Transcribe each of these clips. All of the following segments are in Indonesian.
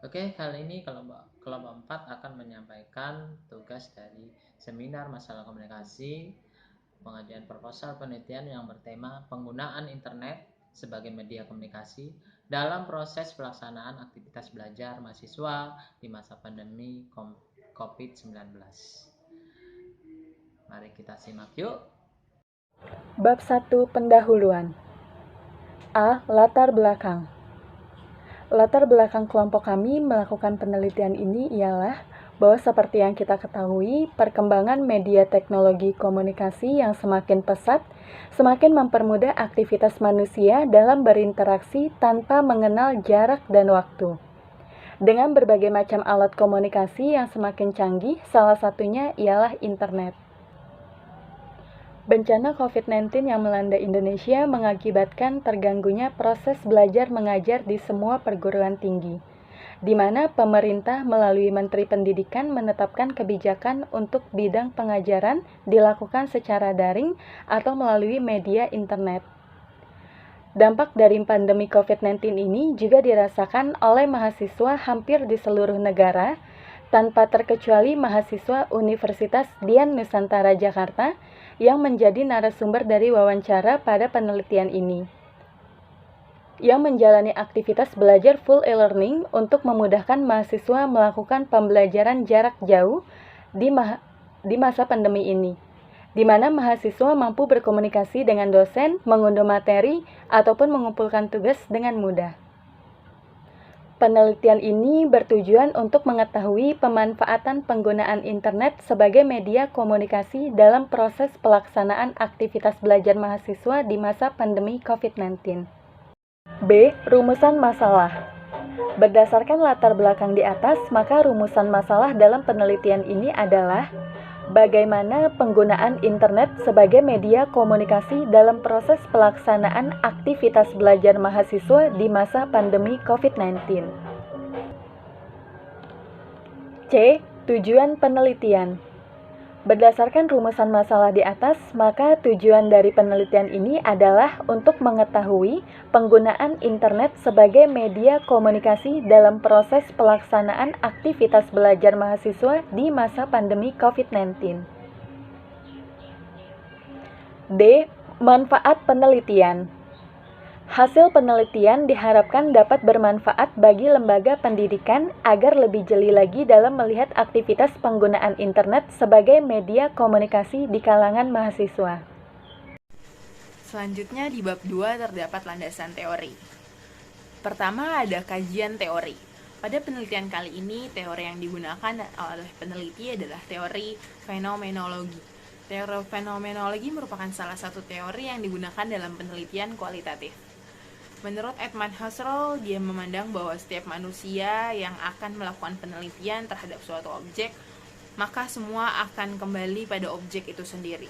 Oke, kali ini kelompok 4 akan menyampaikan tugas dari seminar masalah komunikasi, pengajuan proposal penelitian yang bertema penggunaan internet sebagai media komunikasi dalam proses pelaksanaan aktivitas belajar mahasiswa di masa pandemi COVID-19. Mari kita simak yuk. Bab 1 Pendahuluan. A. Latar belakang. Latar belakang kelompok kami melakukan penelitian ini ialah bahwa seperti yang kita ketahui, perkembangan media teknologi komunikasi yang semakin pesat semakin mempermudah aktivitas manusia dalam berinteraksi tanpa mengenal jarak dan waktu. Dengan berbagai macam alat komunikasi yang semakin canggih, salah satunya ialah internet. Bencana COVID-19 yang melanda Indonesia mengakibatkan terganggunya proses belajar mengajar di semua perguruan tinggi, di mana pemerintah melalui Menteri Pendidikan menetapkan kebijakan untuk bidang pengajaran dilakukan secara daring atau melalui media internet. Dampak dari pandemi COVID-19 ini juga dirasakan oleh mahasiswa hampir di seluruh negara, tanpa terkecuali mahasiswa Universitas Dian Nusantara Jakarta yang menjadi narasumber dari wawancara pada penelitian ini, yang menjalani aktivitas belajar full e-learning untuk memudahkan mahasiswa melakukan pembelajaran jarak jauh di masa pandemi ini, di mana mahasiswa mampu berkomunikasi dengan dosen, mengunduh materi, ataupun mengumpulkan tugas dengan mudah. Penelitian ini bertujuan untuk mengetahui pemanfaatan penggunaan internet sebagai media komunikasi dalam proses pelaksanaan aktivitas belajar mahasiswa di masa pandemi COVID-19. B. Rumusan masalah. Berdasarkan latar belakang di atas, maka rumusan masalah dalam penelitian ini adalah bagaimana penggunaan internet sebagai media komunikasi dalam proses pelaksanaan aktivitas belajar mahasiswa di masa pandemi COVID-19. C. Tujuan penelitian. Berdasarkan rumusan masalah di atas, maka tujuan dari penelitian ini adalah untuk mengetahui penggunaan internet sebagai media komunikasi dalam proses pelaksanaan aktivitas belajar mahasiswa di masa pandemi COVID-19. D. Manfaat penelitian. Hasil penelitian diharapkan dapat bermanfaat bagi lembaga pendidikan agar lebih jeli lagi dalam melihat aktivitas penggunaan internet sebagai media komunikasi di kalangan mahasiswa. Selanjutnya di bab 2 terdapat landasan teori. Pertama ada kajian teori. Pada penelitian kali ini, teori yang digunakan oleh peneliti adalah teori fenomenologi. Teori fenomenologi merupakan salah satu teori yang digunakan dalam penelitian kualitatif. Menurut Edmund Husserl, dia memandang bahwa setiap manusia yang akan melakukan penelitian terhadap suatu objek, maka semua akan kembali pada objek itu sendiri.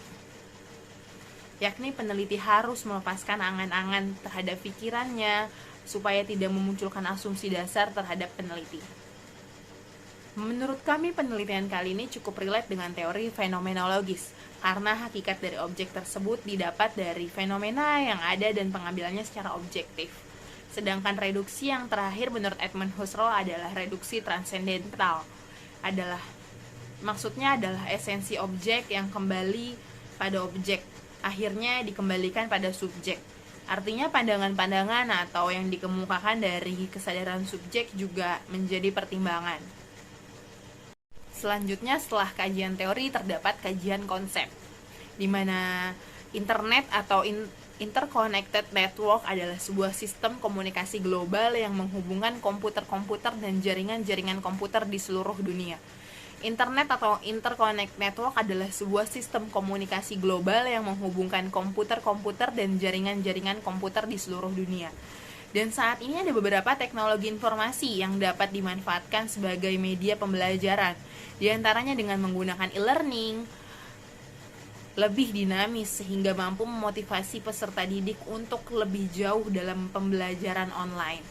Yakni peneliti harus melepaskan angan-angan terhadap pikirannya, supaya tidak memunculkan asumsi dasar terhadap peneliti. Menurut kami, penelitian kali ini cukup relate dengan teori fenomenologis, karena hakikat dari objek tersebut didapat dari fenomena yang ada dan pengambilannya secara objektif. Sedangkan reduksi yang terakhir menurut Edmund Husserl adalah reduksi transendental. Maksudnya adalah esensi objek yang kembali pada objek, akhirnya dikembalikan pada subjek. Artinya pandangan-pandangan atau yang dikemukakan dari kesadaran subjek juga menjadi pertimbangan. Selanjutnya setelah kajian teori terdapat kajian konsep, di mana internet atau interconnected network adalah sebuah sistem komunikasi global yang menghubungkan komputer-komputer dan jaringan-jaringan komputer di seluruh dunia. Internet atau interconnected network adalah sebuah sistem komunikasi global yang menghubungkan komputer-komputer dan jaringan-jaringan komputer di seluruh dunia. Dan saat ini ada beberapa teknologi informasi yang dapat dimanfaatkan sebagai media pembelajaran, di antaranya dengan menggunakan e-learning lebih dinamis sehingga mampu memotivasi peserta didik untuk lebih jauh dalam pembelajaran online.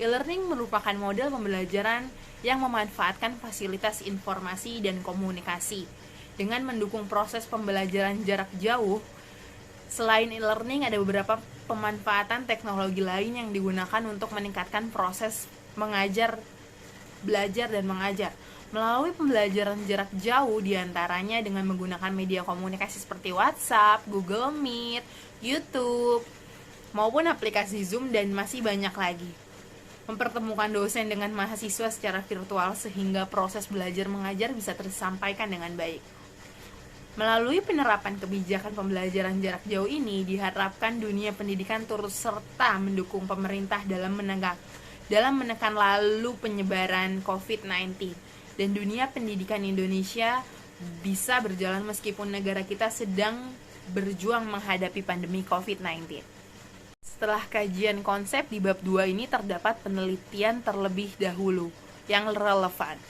E-learning merupakan model pembelajaran yang memanfaatkan fasilitas informasi dan komunikasi dengan mendukung proses pembelajaran jarak jauh. Selain e-learning, ada beberapa pemanfaatan teknologi lain yang digunakan untuk meningkatkan proses mengajar belajar dan mengajar melalui pembelajaran jarak jauh, diantaranya dengan menggunakan media komunikasi seperti WhatsApp, Google Meet, YouTube, maupun aplikasi Zoom, dan masih banyak lagi. Mempertemukan dosen dengan mahasiswa secara virtual sehingga proses belajar mengajar bisa tersampaikan dengan baik. Melalui penerapan kebijakan pembelajaran jarak jauh ini, diharapkan dunia pendidikan turut serta mendukung pemerintah dalam menekan lalu penyebaran COVID-19. Dan dunia pendidikan Indonesia bisa berjalan meskipun negara kita sedang berjuang menghadapi pandemi COVID-19. Setelah kajian konsep di bab 2 ini terdapat penelitian terlebih dahulu yang relevan.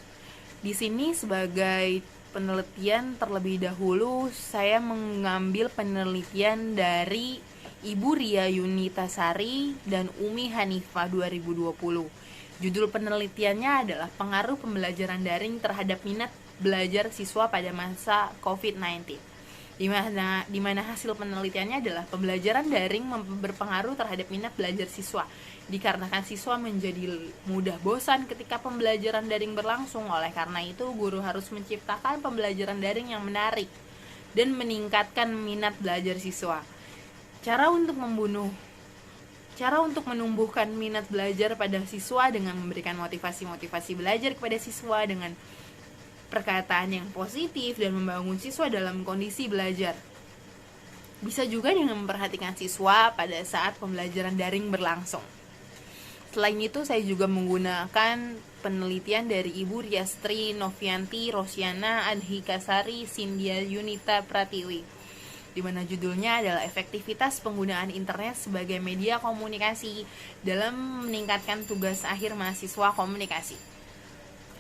Di sini sebagai penelitian terlebih dahulu saya mengambil penelitian dari Ibu Ria Yunitasari dan Umi Hanifah 2020. Judul penelitiannya adalah pengaruh pembelajaran daring terhadap minat belajar siswa pada masa COVID-19. Di mana hasil penelitiannya adalah pembelajaran daring berpengaruh terhadap minat belajar siswa, dikarenakan siswa menjadi mudah bosan ketika pembelajaran daring berlangsung. Oleh karena itu, guru harus menciptakan pembelajaran daring yang menarik dan meningkatkan minat belajar siswa. Cara untuk menumbuhkan minat belajar pada siswa dengan memberikan motivasi belajar kepada siswa dengan perkataan yang positif dan membangun siswa dalam kondisi belajar. Bisa juga dengan memperhatikan siswa pada saat pembelajaran daring berlangsung. Selain itu, saya juga menggunakan penelitian dari Ibu Riastri Novianti Rosyana Adhikasari Sindia Yunita Pratiwi, di mana judulnya adalah efektivitas penggunaan internet sebagai media komunikasi dalam meningkatkan tugas akhir mahasiswa komunikasi.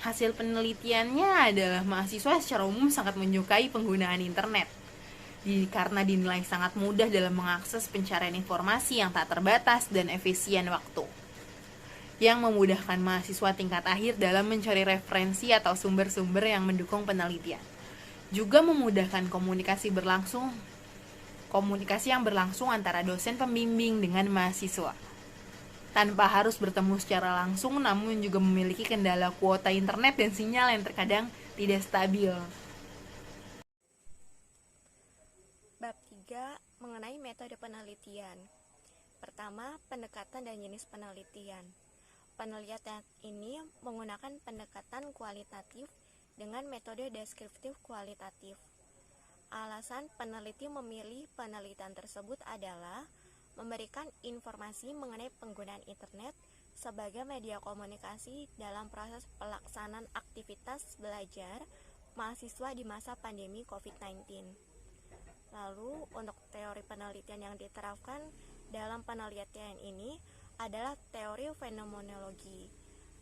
Hasil penelitiannya adalah mahasiswa secara umum sangat menyukai penggunaan internet karena dinilai sangat mudah dalam mengakses pencarian informasi yang tak terbatas dan efisien waktu, yang memudahkan mahasiswa tingkat akhir dalam mencari referensi atau sumber-sumber yang mendukung penelitian. Juga memudahkan komunikasi yang berlangsung antara dosen pembimbing dengan mahasiswa, tanpa harus bertemu secara langsung, namun juga memiliki kendala kuota internet dan sinyal yang terkadang tidak stabil. Bab 3 mengenai metode penelitian. Pertama, pendekatan dan jenis penelitian. Penelitian ini menggunakan pendekatan kualitatif dengan metode deskriptif kualitatif. Alasan peneliti memilih penelitian tersebut adalah memberikan informasi mengenai penggunaan internet sebagai media komunikasi dalam proses pelaksanaan aktivitas belajar mahasiswa di masa pandemi COVID-19. Lalu, untuk teori penelitian yang diterapkan dalam penelitian ini adalah teori fenomenologi.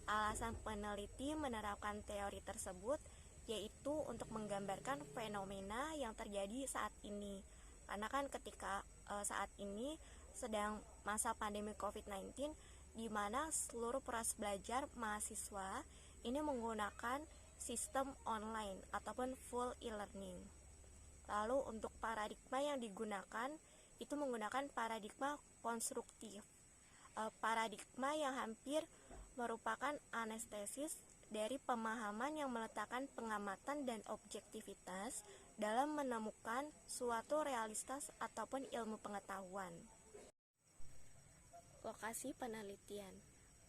Alasan peneliti menerapkan teori tersebut yaitu untuk menggambarkan fenomena yang terjadi saat ini. Karena kan ketika saat ini sedang masa pandemi COVID-19, di mana seluruh proses belajar mahasiswa ini menggunakan sistem online ataupun full e-learning. Lalu untuk paradigma yang digunakan itu menggunakan paradigma konstruktif. Paradigma yang hampir merupakan anestesis dari pemahaman yang meletakkan pengamatan dan objektivitas dalam menemukan suatu realitas ataupun ilmu pengetahuan. Lokasi penelitian.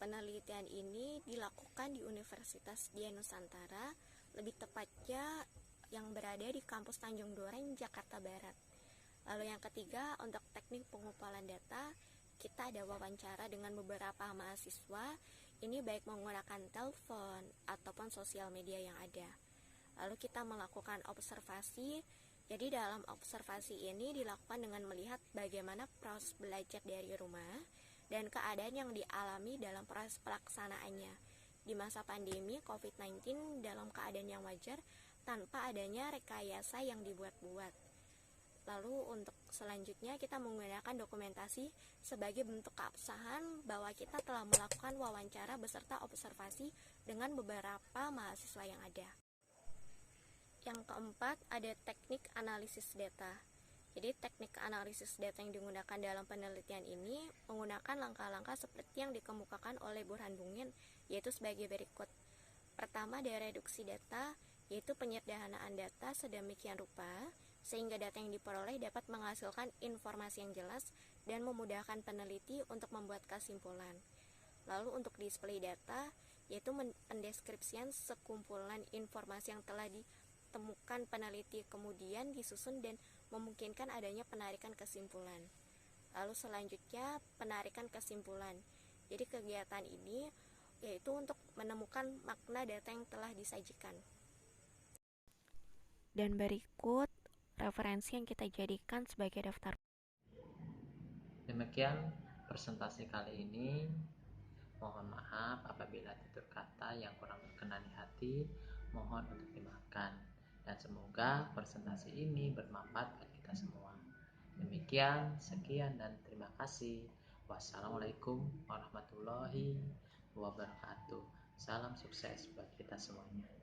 Penelitian ini dilakukan di Universitas Dian Nusantara, lebih tepatnya yang berada di kampus Tanjung Duren, Jakarta Barat. Lalu yang ketiga, untuk teknik pengumpulan data, kita ada wawancara dengan beberapa mahasiswa, ini baik menggunakan telepon ataupun sosial media yang ada. Lalu kita melakukan observasi, jadi dalam observasi ini dilakukan dengan melihat bagaimana proses belajar dari rumah dan keadaan yang dialami dalam proses pelaksanaannya di masa pandemi COVID-19 dalam keadaan yang wajar tanpa adanya rekayasa yang dibuat-buat. Lalu untuk selanjutnya kita menggunakan dokumentasi sebagai bentuk keabsahan bahwa kita telah melakukan wawancara beserta observasi dengan beberapa mahasiswa yang ada. Yang keempat, ada teknik analisis data. Jadi teknik analisis data yang digunakan dalam penelitian ini menggunakan langkah-langkah seperti yang dikemukakan oleh Burhanuddin, yaitu sebagai berikut. Pertama ada reduksi data, yaitu penyederhanaan data sedemikian rupa sehingga data yang diperoleh dapat menghasilkan informasi yang jelas dan memudahkan peneliti untuk membuat kesimpulan. Lalu untuk display data, yaitu pendeskripsian sekumpulan informasi yang telah ditemukan peneliti kemudian disusun dan memungkinkan adanya penarikan kesimpulan. Lalu selanjutnya penarikan kesimpulan. Jadi kegiatan ini yaitu untuk menemukan makna data yang telah disajikan. Dan berikut referensi yang kita jadikan sebagai daftar. Demikian presentasi kali ini. Mohon maaf apabila tutur kata yang kurang berkenan di hati, mohon untuk dimaafkan. Dan semoga presentasi ini bermanfaat bagi kita semua. Demikian, sekian dan terima kasih. Wassalamualaikum warahmatullahi wabarakatuh. Salam sukses buat kita semuanya.